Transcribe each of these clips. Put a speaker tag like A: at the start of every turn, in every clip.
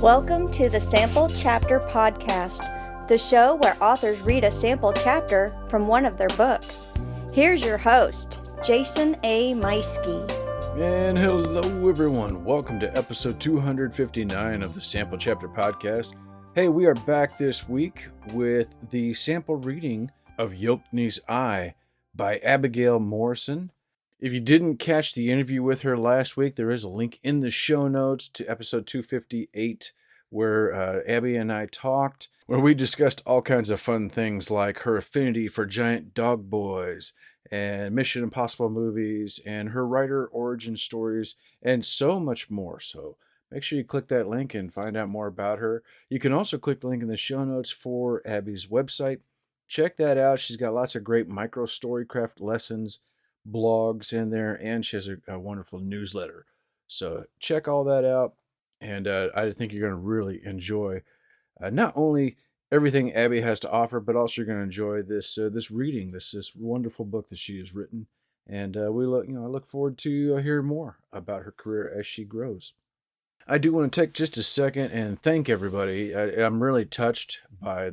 A: Welcome to the Sample Chapter Podcast, the show where authors read a sample chapter from one of their books. Here's your host, Jason A. Meiske.
B: And hello everyone, welcome to episode 259 of the Sample Chapter Podcast. Hey, we are back this week with the sample reading of Yochni's Eye by Abigail Morrison. If you didn't catch the interview with her last week, there is a link in the show notes to episode 258 where Abby and I talked, where we discussed all kinds of fun things like her affinity for giant dog boys and Mission Impossible movies and her writer origin stories and so much more. So make sure you click that link and find out more about her. You can also click the link in the show notes for Abby's website. Check that out. She's got lots of great micro storycraft lessons, blogs in there, and she has a wonderful newsletter. So check all that out, and I think you're going to really enjoy not only everything Abby has to offer, but also you're going to enjoy this reading, this wonderful book that she has written. And I look forward to hearing more about her career as she grows. I do want to take just a second and thank everybody. I'm really touched by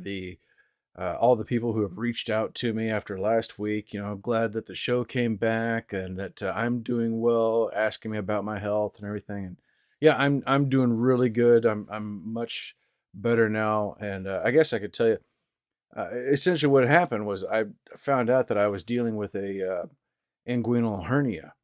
B: all the people who have reached out to me after last week. I'm glad that the show came back and that I'm doing well, asking me about my health and everything. And yeah, I'm doing really good. I'm much better now. And I guess I could tell you, essentially what happened was I found out that I was dealing with a inguinal hernia,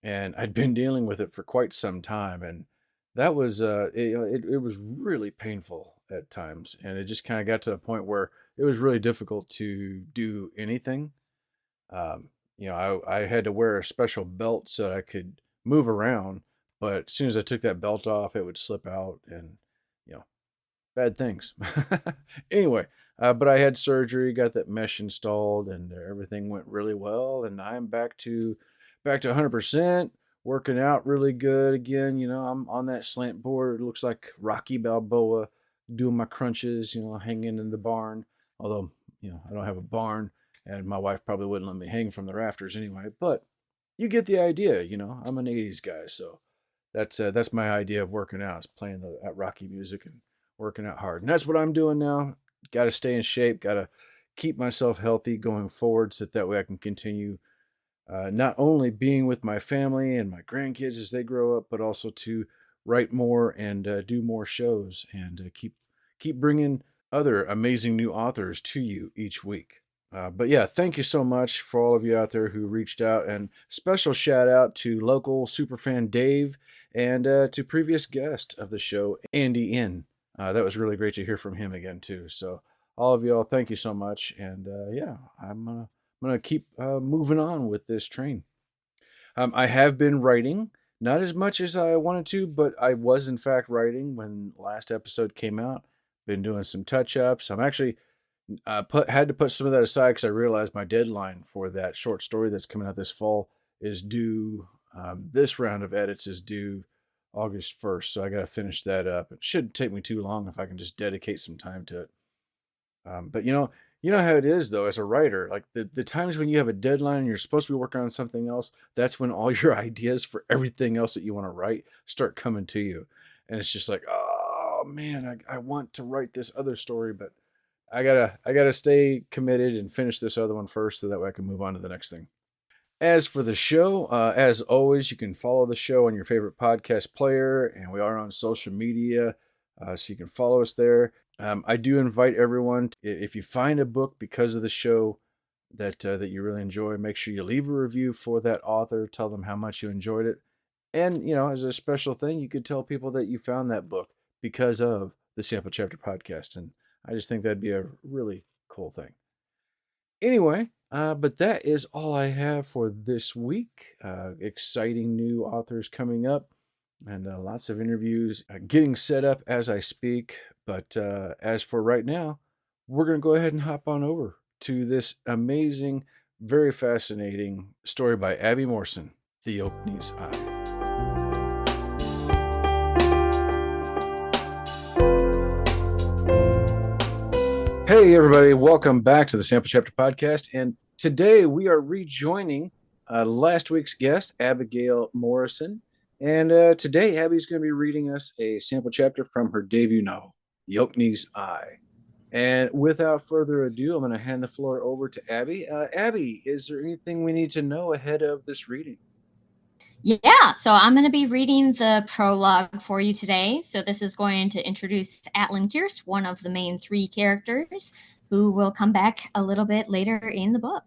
B: and I'd been dealing with it for quite some time. And that was, it was really painful at times. And it just kind of got to the point where it was really difficult to do anything. I had to wear a special belt so that I could move around, but as soon as I took that belt off, it would slip out and, bad things. Anyway, but I had surgery, got that mesh installed, and everything went really well. And I'm back to 100%, working out really good again. I'm on that slant board. It looks like Rocky Balboa doing my crunches, hanging in the barn. Although, I don't have a barn, and my wife probably wouldn't let me hang from the rafters anyway. But you get the idea, I'm an 80s guy. So that's my idea of working out, is playing that Rocky music and working out hard. And that's what I'm doing now. Got to stay in shape, got to keep myself healthy going forward so that way I can continue not only being with my family and my grandkids as they grow up, but also to write more and do more shows and keep bringing other amazing new authors to you each week. But yeah, thank you so much for all of you out there who reached out, and special shout out to local superfan Dave and to previous guest of the show, Andy N. That was really great to hear from him again too. So all of y'all, thank you so much. And I'm gonna keep moving on with this train. I have been writing, not as much as I wanted to, but I was in fact writing when last episode came out. Been doing some touch-ups. I'm actually had to put some of that aside because I realized my deadline for that short story that's coming out this fall is due. This round of edits is due August 1st, so I got to finish that up. It shouldn't take me too long if I can just dedicate some time to it. But you know how it is though, as a writer, like the times when you have a deadline and you're supposed to be working on something else, that's when all your ideas for everything else that you want to write start coming to you. And it's just like, oh man, I want to write this other story, but I gotta stay committed and finish this other one first so that way I can move on to the next thing. As for the show, as always, you can follow the show on your favorite podcast player, and we are on social media, so you can follow us there. I do invite everyone, if you find a book because of the show that you really enjoy, make sure you leave a review for that author. Tell them how much you enjoyed it. And, as a special thing, you could tell people that you found that book because of the Sample Chapter Podcast. And I just think that'd be a really cool thing. Anyway, but that is all I have for this week. Exciting new authors coming up and lots of interviews getting set up as I speak. But as for right now, we're going to go ahead and hop on over to this amazing, very fascinating story by Abby Morrison, The Yochni's Eye. Hey everybody, welcome back to the Sample Chapter Podcast, and today we are rejoining last week's guest, Abigail Morrison, And today, Abby's going to be reading us a sample chapter from her debut novel, Yochni's Eye. And without further ado, I'm going to hand the floor over to Abby. Abby, is there anything we need to know ahead of this reading?
C: Yeah, so I'm going to be reading the prologue for you today. So this is going to introduce Atlin Kierce, one of the main three characters, who will come back a little bit later in the book.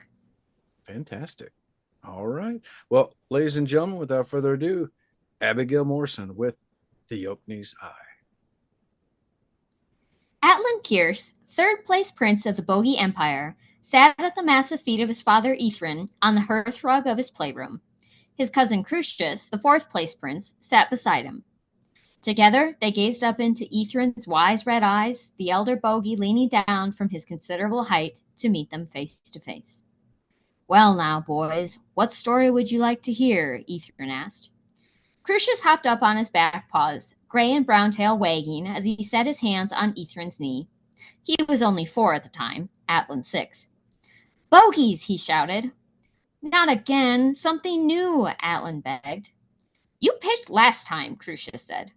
B: Fantastic. All right. Well, ladies and gentlemen, without further ado, Abigail Morrison with The Yochni's Eye.
C: Atlin Kierce, third-place prince of the Bogie Empire, sat at the massive feet of his father Ithrin on the hearthrug of his playroom. His cousin Crucius, the fourth-place prince, sat beside him. Together, they gazed up into Ithrin's wise red eyes, the elder Bogie leaning down from his considerable height to meet them face to face. Well now, boys, what story would you like to hear? Ithrin asked. Crucius hopped up on his back paws, gray and brown tail wagging as he set his hands on Ithrin's knee. He was only 4 at the time, Atlin 6. Bogies, he shouted. Not again, something new, Atlin begged. You pitched last time, Crucius said.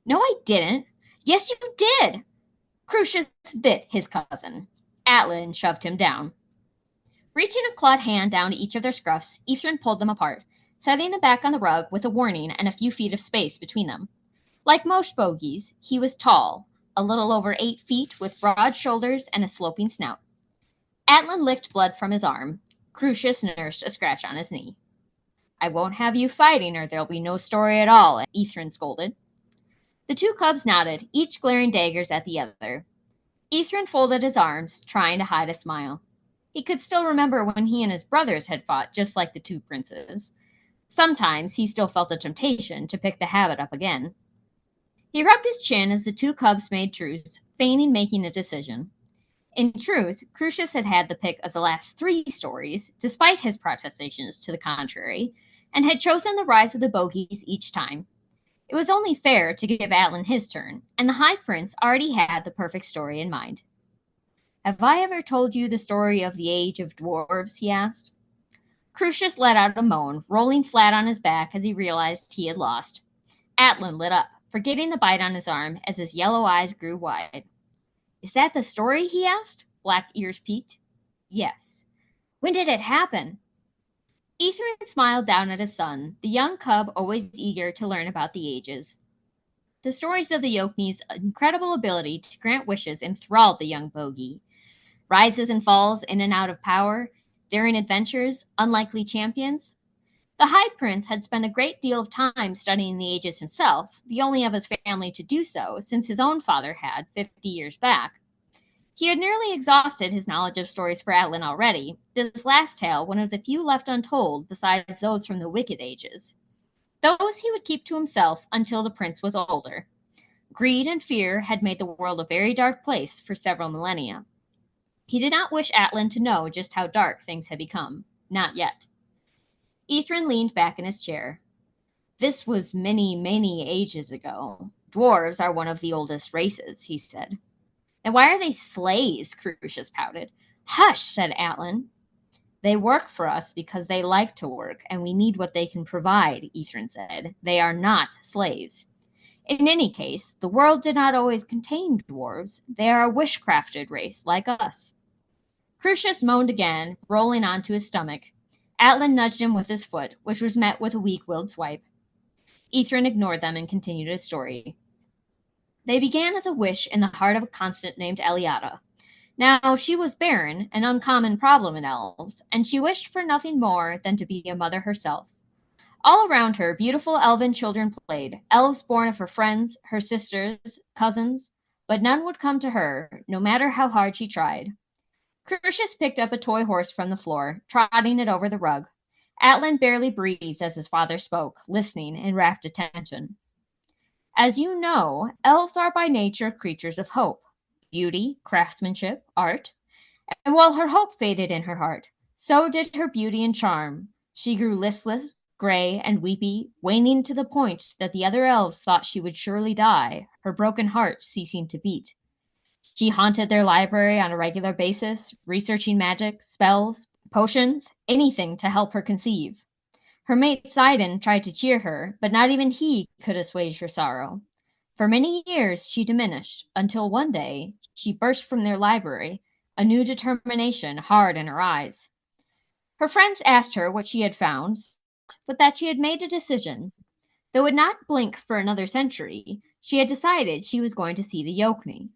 C: No, I didn't. Yes, you did. Crucius bit his cousin. Atlin shoved him down. Reaching a clawed hand down to each of their scruffs, Ithrin pulled them apart, setting them back on the rug with a warning and a few feet of space between them. Like most bogies, he was tall, a little over 8 feet, with broad shoulders and a sloping snout. Atlin licked blood from his arm. Crucius nursed a scratch on his knee. I won't have you fighting or there'll be no story at all, Ithrin scolded. The two cubs nodded, each glaring daggers at the other. Ithrin folded his arms, trying to hide a smile. He could still remember when he and his brothers had fought just like the two princes. Sometimes he still felt the temptation to pick the habit up again. He rubbed his chin as the two cubs made truce, feigning making a decision. In truth, Crucius had had the pick of the last 3 stories, despite his protestations to the contrary, and had chosen the rise of the bogies each time. It was only fair to give Atlin his turn, and the High Prince already had the perfect story in mind. Have I ever told you the story of the Age of Dwarves? He asked. Crucius let out a moan, rolling flat on his back as he realized he had lost. Atlin lit up, forgetting the bite on his arm as his yellow eyes grew wide. Is that the story? He asked, black ears peaked. Yes. When did it happen? Ithrin smiled down at his son, the young cub always eager to learn about the ages. The stories of the Yochni's incredible ability to grant wishes enthralled the young bogie. Rises and falls in and out of power, daring adventures, unlikely champions. The High Prince had spent a great deal of time studying the ages himself, the only of his family to do so since his own father had 50 years back. He had nearly exhausted his knowledge of stories for Atlin already, this last tale one of the few left untold besides those from the Wicked Ages. Those he would keep to himself until the prince was older. Greed and fear had made the world a very dark place for several millennia. He did not wish Atlin to know just how dark things had become. Not yet. Ithrin leaned back in his chair. This was many, many ages ago. Dwarves are one of the oldest races, he said. And why are they slaves? Crucius pouted. Hush, said Atlin. They work for us because they like to work, and we need what they can provide, Ithrin said. They are not slaves. In any case, the world did not always contain dwarves. They are a wish-crafted race, like us. Crucius moaned again, rolling onto his stomach. Atlin nudged him with his foot, which was met with a weak-willed swipe. Ithrin ignored them and continued his story. They began as a wish in the heart of a constant named Eliada. Now, she was barren, an uncommon problem in elves, and she wished for nothing more than to be a mother herself. All around her, beautiful elven children played, elves born of her friends, her sisters, cousins, but none would come to her, no matter how hard she tried. Crucius picked up a toy horse from the floor, trotting it over the rug. Atlin barely breathed as his father spoke, listening in rapt attention. As you know, elves are by nature creatures of hope, beauty, craftsmanship, art. And while her hope faded in her heart, so did her beauty and charm. She grew listless, gray, and weepy, waning to the point that the other elves thought she would surely die, her broken heart ceasing to beat. She haunted their library on a regular basis, researching magic, spells, potions, anything to help her conceive. Her mate Sidon tried to cheer her, but not even he could assuage her sorrow. For many years she diminished, until one day she burst from their library, a new determination hard in her eyes. Her friends asked her what she had found, but that she had made a decision. Though would not blink for another century, she had decided she was going to see the Yochni.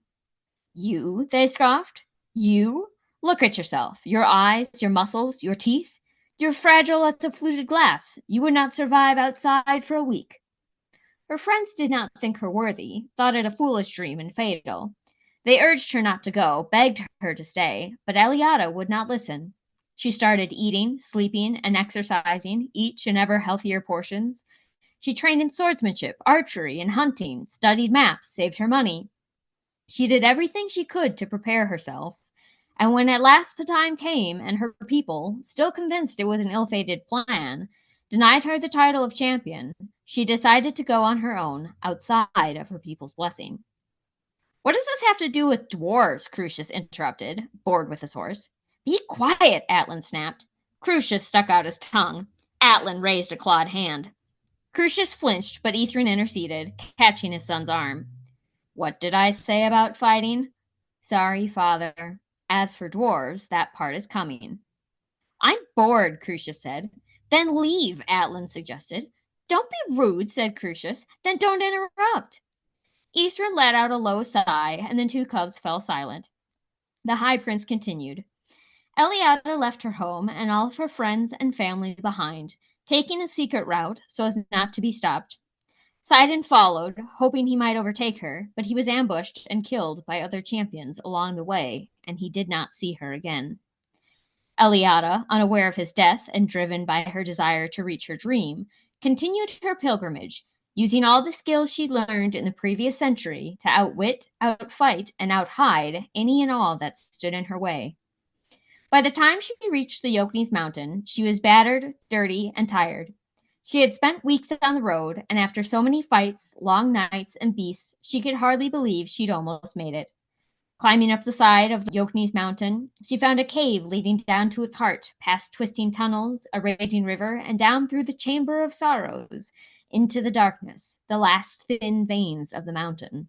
C: You, they scoffed. You? Look at yourself, your eyes, your muscles, your teeth. You're fragile as a fluted glass. You would not survive outside for a week. Her friends did not think her worthy, thought it a foolish dream and fatal. They urged her not to go, begged her to stay, but Eliada would not listen. She started eating, sleeping, and exercising, each in ever healthier portions. She trained in swordsmanship, archery, and hunting, studied maps, saved her money. She did everything she could to prepare herself, and when at last the time came and her people, still convinced it was an ill-fated plan, denied her the title of champion, she decided to go on her own, outside of her people's blessing. What does this have to do with dwarves? Crucius interrupted, bored with his horse. Be quiet, Atlan snapped. Crucius stuck out his tongue. Atlan raised a clawed hand. Crucius flinched, but Ithrin interceded, catching his son's arm. What did I say about fighting? Sorry, father. As for dwarves, that part is coming. I'm bored, Crucius said. Then leave, Atlan suggested. Don't be rude, said Crucius. Then don't interrupt. Ithrin let out a low sigh, and the two cubs fell silent. The High Prince continued. Eliada left her home and all of her friends and family behind, taking a secret route so as not to be stopped. Sidon followed, hoping he might overtake her, but he was ambushed and killed by other champions along the way, and he did not see her again. Eliada, unaware of his death and driven by her desire to reach her dream, continued her pilgrimage, using all the skills she'd learned in the previous century to outwit, outfight, and outhide any and all that stood in her way. By the time she reached the Yochni's mountain, she was battered, dirty, and tired. She had spent weeks on the road, and after so many fights, long nights, and beasts, she could hardly believe she'd almost made it. Climbing up the side of the Yochni's mountain, she found a cave leading down to its heart, past twisting tunnels, a raging river, and down through the Chamber of Sorrows, into the darkness, the last thin veins of the mountain.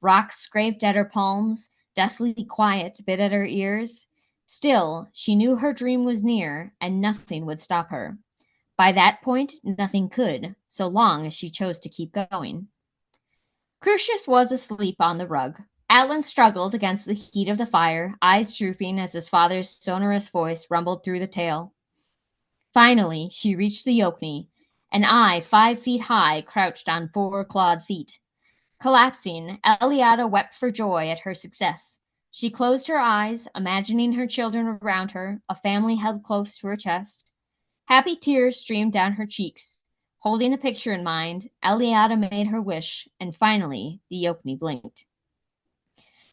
C: Rocks scraped at her palms, deathly quiet bit at her ears. Still, she knew her dream was near, and nothing would stop her. By that point, nothing could, so long as she chose to keep going. Crucius was asleep on the rug. Atlan struggled against the heat of the fire, eyes drooping as his father's sonorous voice rumbled through the tale. Finally, she reached the Yochni, an eye 5 feet high crouched on 4 clawed feet. Collapsing, Eliada wept for joy at her success. She closed her eyes, imagining her children around her, a family held close to her chest. Happy tears streamed down her cheeks. Holding the picture in mind, Eliada made her wish, and finally, the Yochni blinked.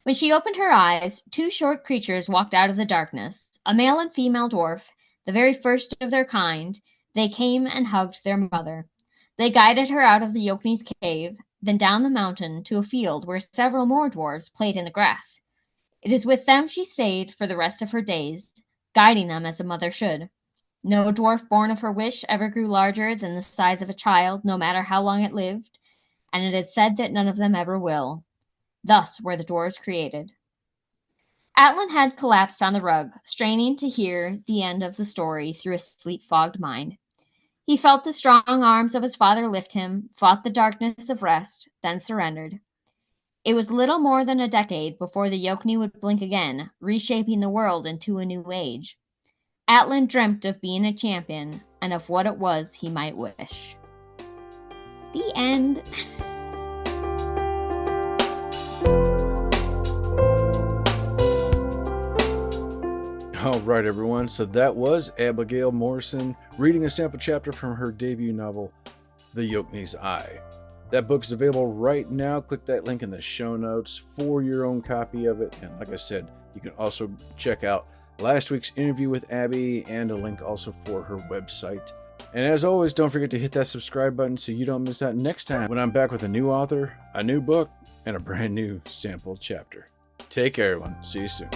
C: When she opened her eyes, 2 short creatures walked out of the darkness, a male and female dwarf, the very first of their kind. They came and hugged their mother. They guided her out of the Yochni's cave, then down the mountain to a field where several more dwarves played in the grass. It is with them she stayed for the rest of her days, guiding them as a mother should. No dwarf born of her wish ever grew larger than the size of a child, no matter how long it lived, and it is said that none of them ever will. Thus were the dwarves created. Atlan had collapsed on the rug, straining to hear the end of the story through a sleep-fogged mind. He felt the strong arms of his father lift him, fought the darkness of rest, then surrendered. It was little more than a decade before the Yochni would blink again, reshaping the world into a new age. Atlan dreamt of being a champion, and of what it was he might wish. The end.
B: All right, everyone. So that was Abigail Morrison reading a sample chapter from her debut novel, The Yochni's Eye. That book is available right now. Click that link in the show notes for your own copy of it. And like I said, you can also check out last week's interview with Abby and a link also for her website. And as always, don't forget to hit that subscribe button so you don't miss out next time when I'm back with a new author, a new book, and a brand new sample chapter. Take care, everyone. See you soon.